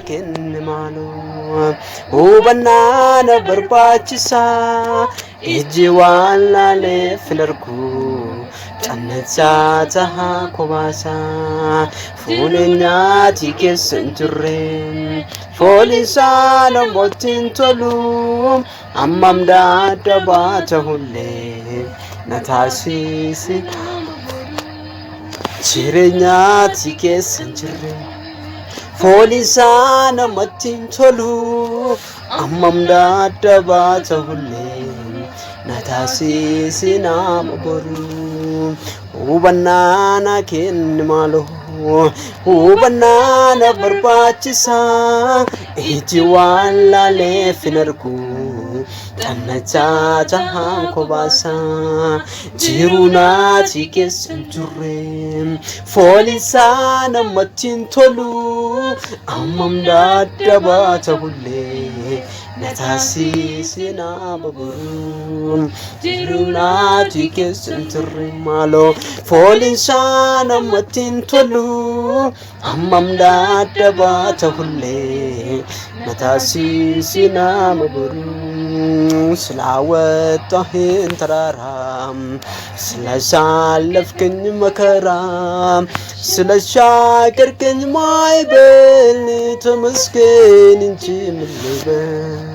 kennimaalo hubannaa na barbaachisa iji waan laaleef hin argu cannachaa tahaa kobaasaa fuula nyaatii keessa hin turre foolisaa namooti hin tolu ammam daadda baata hullee na taasisi jireenyaati keessa hin jirre foolisaa namooti hin tolu ammam daadda baata hullee na taasisi nama boru hubannaa na kennimaalo hubannaa na barbaachisa iji waan laaleef hin argu cannachaa tahaa kobaasaa jiruu naati keessa hin turre foolisaa namatti hin tolu ammam daadda baata hullee na taasisi nama boru jiruu naati keessa hin turre maaloo foolisaa namatti hin tolu ammam daadda baata hullee na taasisi nama boru ስላወጣህን ተራራ ስላሳለፍከኝ መከራ ስለሻገርከኝ ማዕበል ተመስገን እንጂ ምን ልበል